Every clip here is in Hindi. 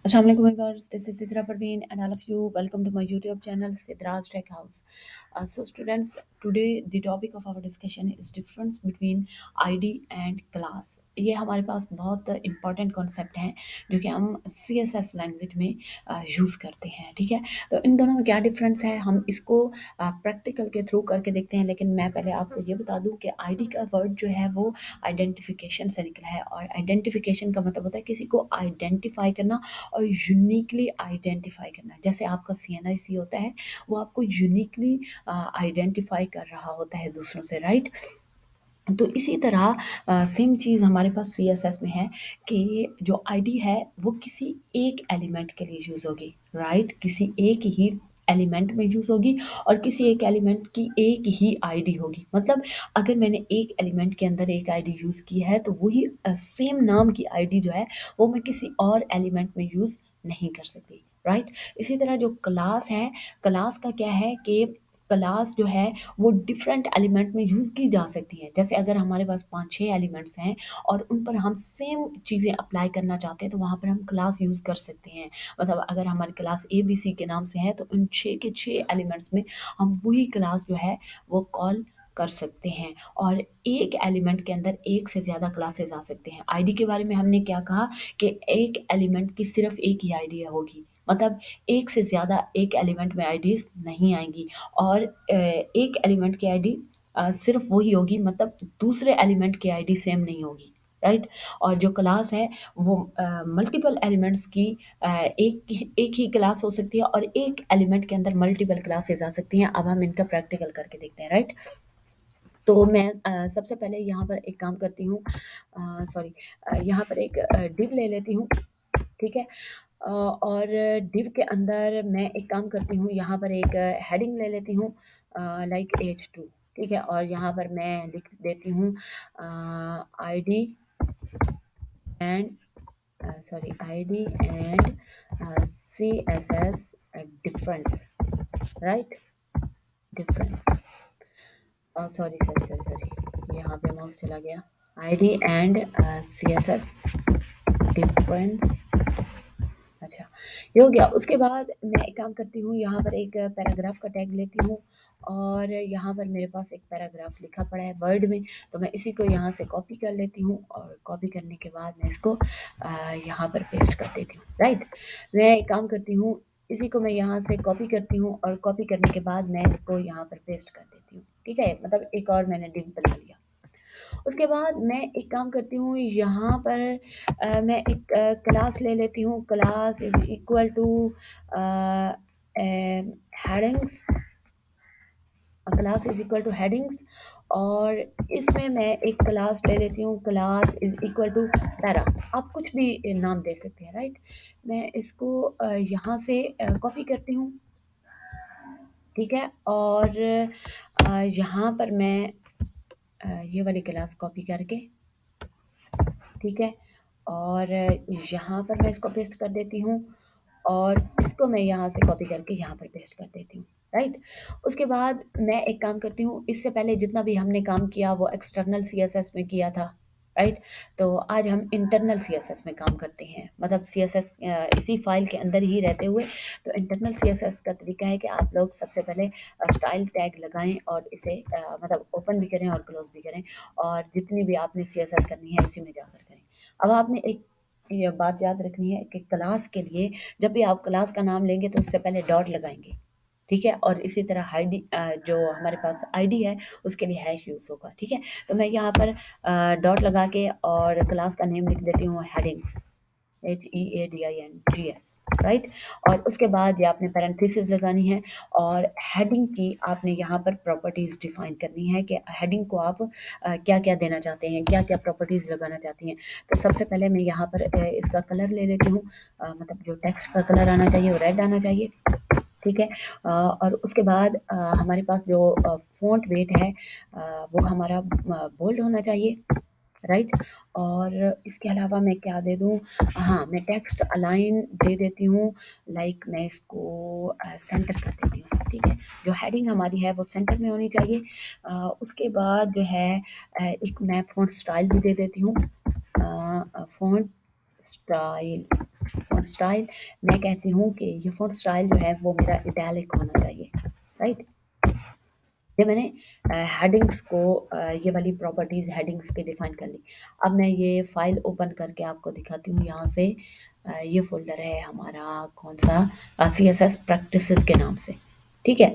Assalamu alaikum viewers, this is Sidra Parveen and all of you welcome to my YouTube channel Sidra's Tech House. So students, today the topic of our discussion is difference between ID and class. ये हमारे पास बहुत इंपॉर्टेंट कॉन्सेप्ट हैं जो कि हम CSS लैंग्वेज में यूज़ करते हैं। ठीक है, तो इन दोनों में क्या डिफरेंस है हम इसको प्रैक्टिकल के थ्रू करके देखते हैं। लेकिन मैं पहले आपको ये बता दूं कि आईडी का वर्ड जो है वो आइडेंटिफिकेशन से निकला है, और आइडेंटिफिकेशन का मतलब होता है किसी को आइडेंटिफाई करना और यूनिकली आइडेंटिफाई करना। जैसे आपका CNIC होता है, वो आपको यूनिकली आइडेंटिफाई कर रहा होता है दूसरों से, राइट। तो इसी तरह सेम चीज़ हमारे पास CSS में है कि जो आईडी है वो किसी एक एलिमेंट के लिए यूज़ होगी, राइट। किसी एक ही एलिमेंट में यूज़ होगी और किसी एक एलिमेंट की एक ही आईडी होगी। मतलब अगर मैंने एक एलिमेंट के अंदर एक आईडी यूज़ की है तो वही सेम नाम की आईडी जो है वो मैं किसी और एलिमेंट में यूज़ नहीं कर सकती, राइट। इसी तरह जो क्लास है, क्लास का क्या है कि क्लास जो है वो डिफरेंट एलिमेंट में यूज़ की जा सकती है। जैसे अगर हमारे पास 5-6 एलिमेंट्स हैं और उन पर हम सेम चीज़ें अप्लाई करना चाहते हैं तो वहाँ पर हम क्लास यूज़ कर सकते हैं। मतलब अगर हमारी क्लास ABC के नाम से है तो उन 6 के 6 एलिमेंट्स में हम वही क्लास जो है वो कॉल कर सकते हैं। और एक एलिमेंट के अंदर एक से ज़्यादा क्लासेस आ सकते हैं। आईडी के बारे में हमने क्या कहा कि एक एलिमेंट की सिर्फ एक ही आईडी होगी। मतलब एक से ज़्यादा एक एलिमेंट में आईडीज़ नहीं आएंगी, और एक एलिमेंट की आईडी सिर्फ वही होगी, मतलब दूसरे एलिमेंट की आईडी सेम नहीं होगी, राइट। और जो क्लास है वो मल्टीपल एलिमेंट्स की एक ही क्लास हो सकती है, और एक एलिमेंट के अंदर मल्टीपल क्लासेस आ सकती हैं। अब हम इनका प्रैक्टिकल करके देखते हैं, राइट। तो मैं सबसे पहले यहाँ पर एक काम करती हूँ, सॉरी, यहाँ पर एक डिव ले लेती हूँ, ठीक है। और डिव के अंदर मैं एक काम करती हूँ, यहाँ पर एक हेडिंग ले लेती हूँ लाइक H2, ठीक है। और यहाँ पर मैं लिख देती हूँ ID and ID and CSS difference, right, difference. Sorry sorry sorry sorry, यहाँ पे माउस चला गया। ID एंड CSS डिफरेंस, अच्छा ये हो गया। उसके बाद मैं एक काम करती हूँ, यहाँ पर एक पैराग्राफ का टैग लेती हूँ, और यहाँ पर मेरे पास एक पैराग्राफ लिखा पड़ा है वर्ड में, तो मैं इसी को यहाँ से कॉपी कर लेती हूँ, और कॉपी करने के बाद मैं इसको यहाँ पर पेस्ट कर देती हूँ, राइट। मैं एक काम करती हूँ, इसी को मैं यहाँ से कॉपी करती हूँ, और कॉपी करने के बाद मैं इसको यहाँ पर पेस्ट कर देती हूँ, ठीक है। मतलब एक और मैंने डिव बना लिया। उसके बाद मैं एक काम करती हूँ, यहाँ पर मैं एक क्लास ले लेती हूँ। Class is equal to headings, class is equal to headings, और इसमें मैं एक क्लास ले लेती हूँ, class is equal to para. आप कुछ भी नाम दे सकते हैं, राइट। मैं इसको यहाँ से कॉपी करती हूँ, ठीक है। और यहाँ पर मैं ये वाली क्लास कॉपी करके, ठीक है, और यहाँ पर मैं इसको पेस्ट कर देती हूँ, और इसको मैं यहाँ से कॉपी करके यहाँ पर पेस्ट कर देती हूँ, राइट। उसके बाद मैं एक काम करती हूँ, इससे पहले जितना भी हमने काम किया वो एक्सटर्नल CSS में किया था, राइट। तो आज हम इंटरनल CSS में काम करते हैं, मतलब CSS इसी फाइल के अंदर ही रहते हुए। तो इंटरनल CSS का तरीका है कि आप लोग सबसे पहले स्टाइल टैग लगाएं और इसे मतलब ओपन भी करें और क्लोज भी करें, और जितनी भी आपने CSS करनी है इसी में जाकर करें। अब आपने एक ये बात याद रखनी है कि क्लास के लिए जब भी आप क्लास का नाम लेंगे तो उससे पहले डॉट लगाएंगे, ठीक है। और इसी तरह ID जो हमारे पास ID है उसके लिए हैश यूज़ होगा, ठीक है। तो मैं यहाँ पर डॉट लगा के और क्लास का नेम लिख देती हूँ हेडिंग्स, HEADINGS, राइट। और उसके बाद ये आपने पैरेंथेसिस लगानी है, और हेडिंग की आपने यहाँ पर प्रॉपर्टीज़ डिफाइन करनी है कि हेडिंग को आप क्या क्या देना चाहते हैं, क्या क्या प्रॉपर्टीज़ लगाना चाहती हैं। तो सबसे पहले मैं यहाँ पर इसका कलर ले लेती हूँ, मतलब जो टेक्स्ट का कलर आना चाहिए वो रेड आना चाहिए, ठीक है। और उसके बाद हमारे पास जो फ़ॉन्ट वेट है वो हमारा बोल्ड होना चाहिए, राइट। और इसके अलावा मैं क्या दे दूँ, हाँ मैं टेक्स्ट अलाइन दे देती हूँ, लाइक मैं इसको सेंटर कर देती हूँ, ठीक है। जो हेडिंग हमारी है वो सेंटर में होनी चाहिए। उसके बाद जो है एक मैं फ़ॉन्ट स्टाइल भी दे देती हूँ, फ़ॉन्ट स्टाइल, फ़ॉन्ट स्टाइल, मैं कहती हूँ कि ये फ़ॉन्ट स्टाइल जो है वो मेरा इटैलिक होना चाहिए, राइट। ये मैंने हेडिंग्स को ये वाली प्रॉपर्टीज़ हेडिंग्स की डिफ़ाइन कर ली। अब मैं ये फ़ाइल ओपन करके आपको दिखाती हूँ। यहाँ से ये फ़ोल्डर है हमारा कौन-सा, CSS प्रैक्टिसेस के नाम से, ठीक है।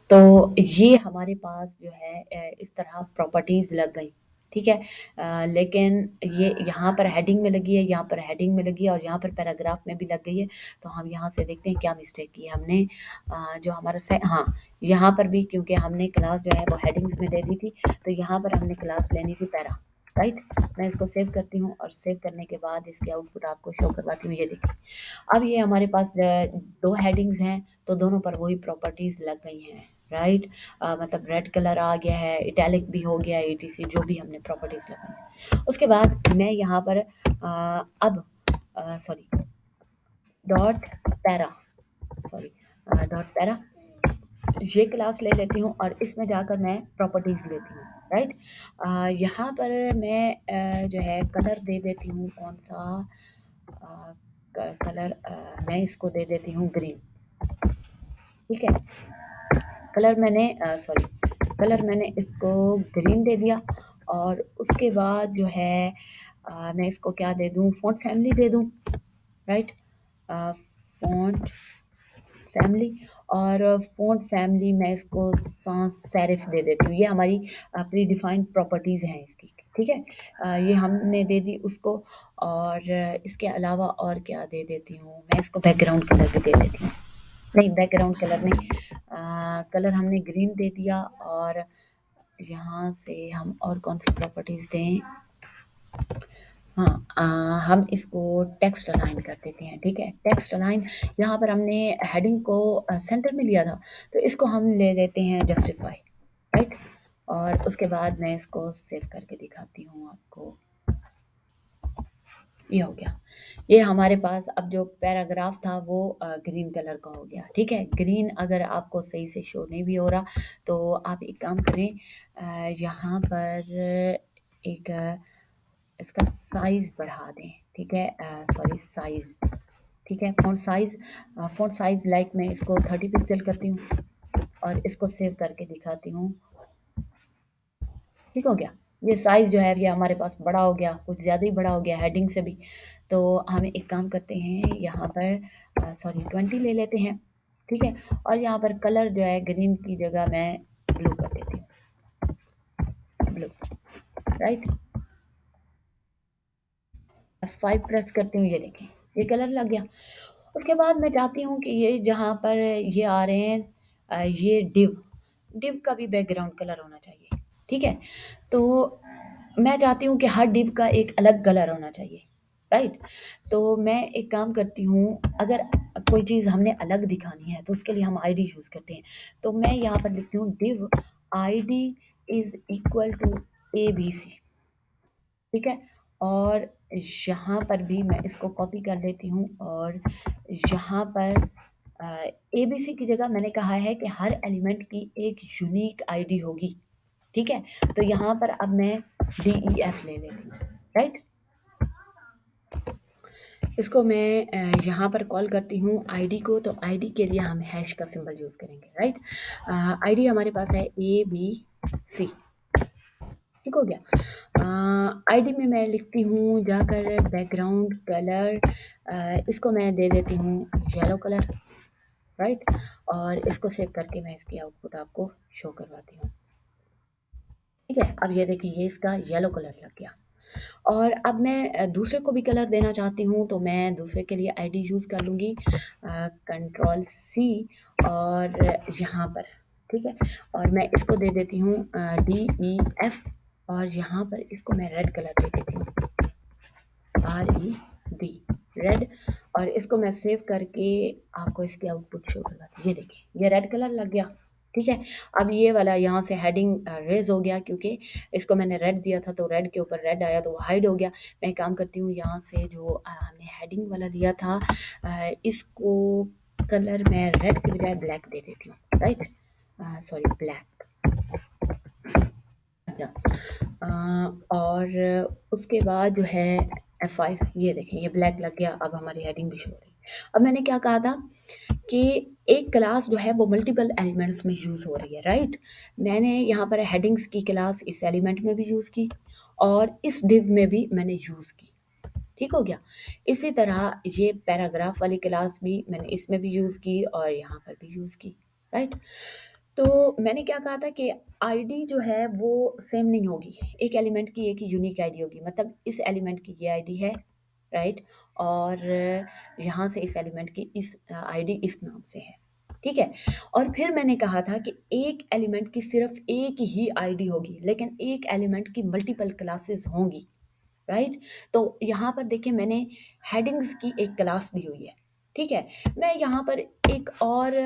तो ये हमारे पास जो है इस तरह प्रॉपर्टीज़ लग गई, ठीक है। लेकिन ये यहाँ पर हेडिंग में लगी है, यहाँ पर हेडिंग में लगी है और यहाँ पर पैराग्राफ में भी लग गई है। तो हम यहाँ से देखते हैं क्या मिस्टेक की है हमने। जो हमारा हाँ, यहाँ पर भी क्योंकि हमने क्लास जो है वो हेडिंग्स में दे दी थी, तो यहाँ पर हमने क्लास लेनी थी पैरा, राइट। मैं इसको सेव करती हूँ और सेव करने के बाद इसकी आउटपुट आपको शो करवाती हूँ। ये देखिए, अब ये हमारे पास दो हेडिंग्स हैं, तो दोनों पर वही प्रॉपर्टीज़ लग गई हैं, राइट। मतलब रेड कलर आ गया है, इटैलिक भी हो गया है, ETC जो भी हमने प्रॉपर्टीज़ लगाई हैं। उसके बाद मैं यहाँ पर अब sorry dot para dot para ये क्लास ले लेती हूँ और इसमें जाकर मैं प्रॉपर्टीज़ लेती हूँ, राइट। यहाँ पर मैं जो है कलर दे देती हूँ, कौन सा कलर, मैं इसको दे देती हूँ ग्रीन, ठीक है। कलर मैंने इसको ग्रीन दे दिया और उसके बाद जो है मैं इसको क्या दे दूँ, फ़ॉन्ट फैमिली दे दूँ, राइट। फ़ॉन्ट फैमिली और फ़ॉन्ट फैमिली मैं इसको sans serif दे देती हूँ। ये हमारी प्री डिफाइंड प्रॉपर्टीज़ हैं इसकी, ठीक है। ये हमने दे दी उसको और इसके अलावा और क्या दे देती हूँ, मैं इसको बैकग्राउंड कलर भी दे देती हूँ। नहीं, बैकग्राउंड कलर नहीं, कलर हमने ग्रीन दे दिया और यहाँ से हम और कौन सी प्रॉपर्टीज़ दें। हाँ, हम इसको टेक्स्ट अलाइन कर देते हैं, ठीक है। टेक्स्ट अलाइन यहाँ पर हमने हेडिंग को सेंटर में लिया था, तो इसको हम ले देते हैं जस्टिफाई, राइट। और उसके बाद मैं इसको सेव करके दिखाती हूँ आपको। ये हो गया। ये हमारे पास अब जो पैराग्राफ था वो ग्रीन कलर का हो गया, ठीक है। ग्रीन अगर आपको सही से शो नहीं भी हो रहा तो आप एक काम करें, यहाँ पर एक इसका साइज़ बढ़ा दें, ठीक है। साइज़, ठीक है। फ़ॉन्ट साइज़ लाइक मैं इसको 30 पिक्सल करती हूँ और इसको सेव करके दिखाती हूँ, ठीक हो गया। ये साइज़ जो है ये हमारे पास बड़ा हो गया, कुछ ज़्यादा ही बड़ा हो गया हेडिंग से भी। तो हम एक काम करते हैं, यहाँ पर 20 ले लेते हैं, ठीक है। और यहाँ पर कलर जो है ग्रीन की जगह मैं ब्लू कर देती हूँ, ब्लू, राइट। F5 प्रेस करती हूँ, ये देखें ये कलर लग गया। उसके बाद मैं चाहती हूँ कि ये जहाँ पर ये आ रहे हैं, ये डिव का भी बैकग्राउंड कलर होना चाहिए, ठीक है। तो मैं चाहती हूँ कि हर डिव का एक अलग कलर होना चाहिए, राइट। तो मैं एक काम करती हूँ, अगर कोई चीज़ हमने अलग दिखानी है तो उसके लिए हम ID यूज़ करते हैं। तो मैं यहाँ पर लिखती हूँ div ID is equal to ABC, ठीक है। और यहाँ पर भी मैं इसको कॉपी कर लेती हूँ और यहाँ पर ABC की जगह मैंने कहा है कि हर एलिमेंट की एक यूनिक ID होगी, ठीक है। तो यहाँ पर अब मैं DEF ले लेती हूँ, राइट। इसको मैं यहाँ पर कॉल करती हूँ ID को, तो ID के लिए हम हैश का सिंबल यूज़ करेंगे, राइट। ID हमारे पास है ABC, ठीक हो गया। ID में मैं लिखती हूँ जाकर बैकग्राउंड कलर, इसको मैं दे देती हूँ येलो कलर, राइट। और इसको सेव करके मैं इसकी आउटपुट आपको शो करवाती हूँ, ठीक है। अब ये देखिए ये इसका येलो कलर लग गया। और अब मैं दूसरे को भी कलर देना चाहती हूँ, तो मैं दूसरे के लिए ID यूज़ कर लूँगी, Ctrl+C और यहाँ पर, ठीक है। और मैं इसको दे देती हूँ DEF और यहाँ पर इसको मैं रेड कलर दे देती हूँ, RED, रेड। और इसको मैं सेव करके आपको इसकी आउटपुट शो करवाती हूँ। ये देखिए ये रेड कलर लग गया, ठीक है। अब ये वाला यहाँ से हेडिंग रेज हो गया, क्योंकि इसको मैंने रेड दिया था तो रेड के ऊपर रेड आया तो वो हाइड हो गया। मैं काम करती हूँ यहाँ से जो हमने हेडिंग वाला दिया था, इसको कलर मैं रेड के बजाय ब्लैक दे देती हूँ, राइट। ब्लैक। और उसके बाद जो है F5, ये देखें ये ब्लैक लग गया। अब हमारी हेडिंग भी शो हो रही है। अब मैंने क्या कहा था कि एक क्लास जो है वो मल्टीपल एलिमेंट्स में यूज़ हो रही है, राइट। मैंने यहाँ पर हेडिंग्स की क्लास इस एलिमेंट में भी यूज़ की और इस डिव में भी मैंने यूज़ की, ठीक हो गया। इसी तरह ये पैराग्राफ वाली क्लास भी मैंने इसमें भी यूज़ की और यहाँ पर भी यूज़ की, राइट। तो मैंने क्या कहा था कि आईडी जो है वो सेम नहीं होगी, एक एलिमेंट की एक ही यूनिक आईडी होगी, मतलब इस एलिमेंट की ये आईडी है, राइट। और यहाँ से इस एलिमेंट की इस आईडी इस नाम से है, ठीक है। और फिर मैंने कहा था कि एक एलिमेंट की सिर्फ एक ही आईडी होगी, लेकिन एक एलिमेंट की मल्टीपल क्लासेस होंगी, राइट। तो यहाँ पर देखिए मैंने हेडिंग्स की एक क्लास दी हुई है, ठीक है। मैं यहाँ पर एक और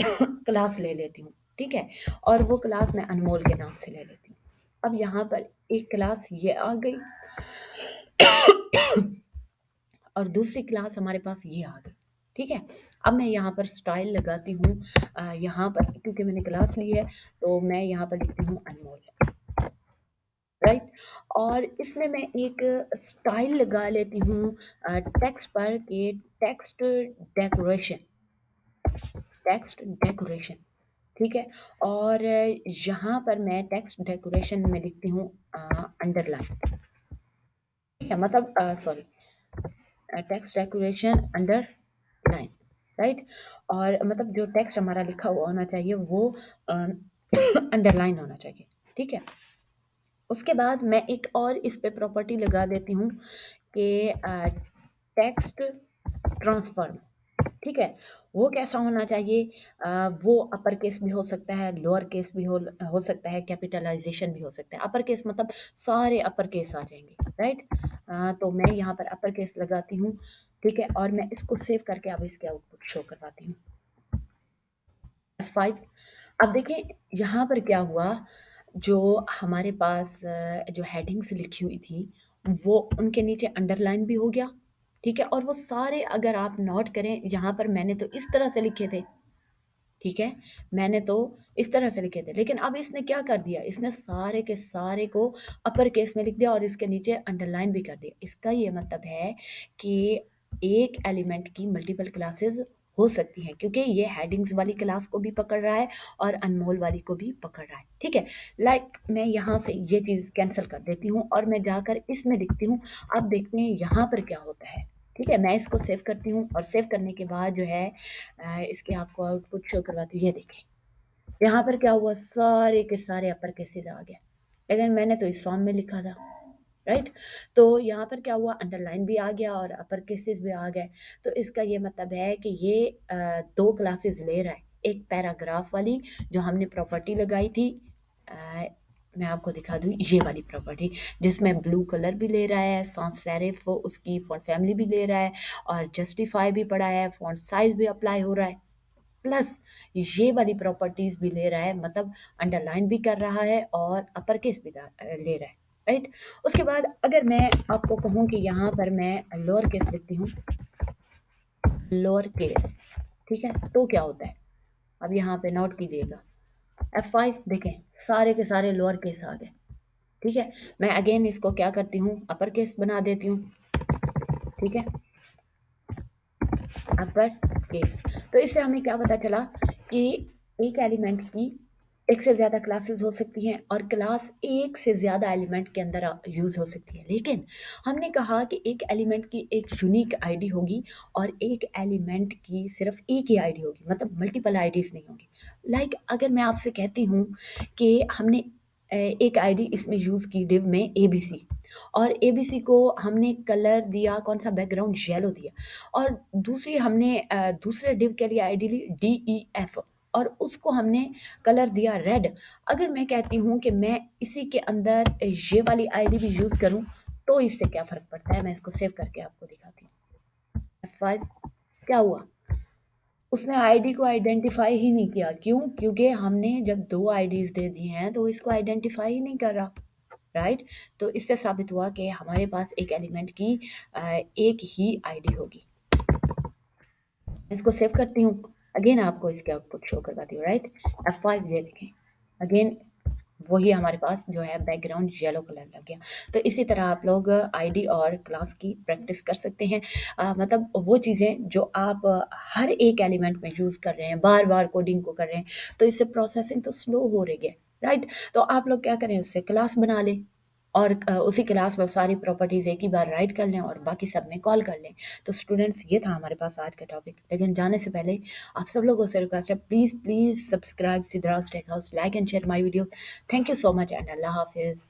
क्लास ले लेती हूँ, ठीक है, और वो क्लास मैं अनमोल के नाम से ले लेती हूँ। अब यहाँ पर एक क्लास ये आ गई और दूसरी क्लास हमारे पास ये आ गई, ठीक है। अब मैं यहाँ पर स्टाइल लगाती हूँ, यहाँ पर क्योंकि मैंने क्लास ली है तो मैं यहाँ पर लिखती हूँ अनमोल, राइट। और इसमें मैं एक स्टाइल लगा लेती हूँ टेक्स्ट पर कि डेकोरेशन टेक्स्ट डेकोरेशन, ठीक है। और यहाँ पर मैं टेक्स्ट डेकोरेशन में लिखती हूँ अंडरलाइन, ठीक है, मतलब sorry text decoration underline, right. और मतलब जो टेक्स्ट हमारा लिखा हुआ होना चाहिए वो अंडरलाइन होना चाहिए, ठीक है। उसके बाद मैं एक और इस पे प्रॉपर्टी लगा देती हूँ कि टेक्स्ट ट्रांसफॉर्म, ठीक है। वो कैसा होना चाहिए, वो अपर केस भी हो सकता है, लोअर केस भी हो सकता है, कैपिटलाइजेशन भी हो सकता है। अपर केस मतलब सारे अपर केस आ जाएंगे, राइट। तो मैं यहाँ पर अपर केस लगाती हूँ, ठीक है। और मैं इसको सेव करके अब इसके आउटपुट शो करवाती हूँ F5। अब देखिए यहाँ पर क्या हुआ, जो हमारे पास जो हेडिंग्स लिखी हुई थी वो उनके नीचे अंडरलाइन भी हो गया, ठीक है। और वो सारे अगर आप नोट करें यहाँ पर मैंने तो इस तरह से लिखे थे, ठीक है, मैंने तो इस तरह से लिखे थे, लेकिन अब इसने क्या कर दिया, इसने सारे के सारे को अपर केस में लिख दिया और इसके नीचे अंडरलाइन भी कर दिया। इसका ये मतलब है कि एक एलिमेंट की मल्टीपल क्लासेस हो सकती हैं, क्योंकि ये हेडिंग्स वाली क्लास को भी पकड़ रहा है और अनमोल वाली को भी पकड़ रहा है, ठीक है। लाइक मैं यहाँ से ये चीज़ कैंसिल कर देती हूँ और मैं जाकर इसमें लिखती हूँ। अब देखते हैं यहाँ पर क्या होता है, ठीक है। मैं इसको सेव करती हूँ और सेव करने के बाद जो है इसके आपको आउटपुट शो करवाती हूँ। ये देखें यहाँ पर क्या हुआ, सारे के सारे अपर केसेस आ गए, लेकिन मैंने तो इस फॉर्म में लिखा था, राइट। तो यहाँ पर क्या हुआ, अंडरलाइन भी आ गया और अपर केसेस भी आ गए। तो इसका ये मतलब है कि ये दो क्लासेस ले रहा है, एक पैराग्राफ वाली जो हमने प्रॉपर्टी लगाई थी, अ, मैं आपको दिखा दूँ ये वाली प्रॉपर्टी, जिसमें ब्लू कलर भी ले रहा है, सॉन्स सेरिफ उसकी फॉन्ट फैमिली भी ले रहा है और जस्टिफाई भी पड़ा है, फॉन्ट साइज भी अप्लाई हो रहा है, प्लस ये वाली प्रॉपर्टीज भी ले रहा है, मतलब अंडरलाइन भी कर रहा है और अपर केस भी ले रहा है, राइट। उसके बाद अगर मैं आपको कहूँ कि यहाँ पर मैं लोअर केस लिखती हूँ, लोअर केस, ठीक है, तो क्या होता है, अब यहाँ पे नोट कीजिएगा F5 देखें सारे के सारे लोअर केस आ गए, ठीक है। मैं अगेन इसको क्या करती हूँ, अपर केस बना देती हूँ, ठीक है, अपर केस। तो इससे हमें क्या पता चला कि एक एलिमेंट की एक से ज़्यादा क्लासेस हो सकती हैं और क्लास एक से ज़्यादा एलिमेंट के अंदर यूज़ हो सकती है, लेकिन हमने कहा कि एक एलिमेंट की एक यूनिक आईडी होगी और एक एलिमेंट की सिर्फ एक ही आईडी होगी, मतलब मल्टीपल आईडीज़ नहीं होगी। लाइक अगर मैं आपसे कहती हूँ कि हमने एक आईडी इसमें यूज़ की डिव में ABC, और ABC को हमने कलर दिया कौन सा, बैकग्राउंड येलो दिया, और दूसरी हमने दूसरे डिव के लिए आईडी ली DEF और उसको हमने कलर दिया रेड। अगर मैं कहती हूँ कि मैं इसी के अंदर ये वाली आईडी भी यूज़ करूँ तो इससे क्या फ़र्क पड़ता है, मैं इसको सेव करके आपको दिखाती हूँ F5। क्या हुआ, उसने आईडी को आइडेंटिफाई ही नहीं किया, क्यों, क्योंकि हमने जब दो आईडीज दे दी हैं तो इसको आइडेंटिफाई ही नहीं कर रहा, राइट। तो इससे साबित हुआ कि हमारे पास एक एलिमेंट की एक ही आईडी होगी। इसको सेव करती हूँ, अगेन आपको इसके आउटपुट शो करवाती हूँ, राइट। F5 ये देखें, अगेन वही हमारे पास जो है बैकग्राउंड येलो कलर लग गया। तो इसी तरह आप लोग आईडी और क्लास की प्रैक्टिस कर सकते हैं। मतलब वो चीज़ें जो आप हर एक एलिमेंट में यूज़ कर रहे हैं, बार बार कोडिंग को कर रहे हैं, तो इससे प्रोसेसिंग तो स्लो हो रही है, राइट? तो आप लोग क्या करें, उससे क्लास बना लें और उसी क्लास में सारी प्रॉपर्टीज़ एक ही बार राइट कर लें और बाकी सब में कॉल कर लें। तो स्टूडेंट्स, ये था हमारे पास आज का टॉपिक। लेकिन जाने से पहले आप सब लोगों से रिक्वेस्ट है, please please subscribe Siddharth tech house, like and share my video. Thank you so much and अल्लाह हाफिज़।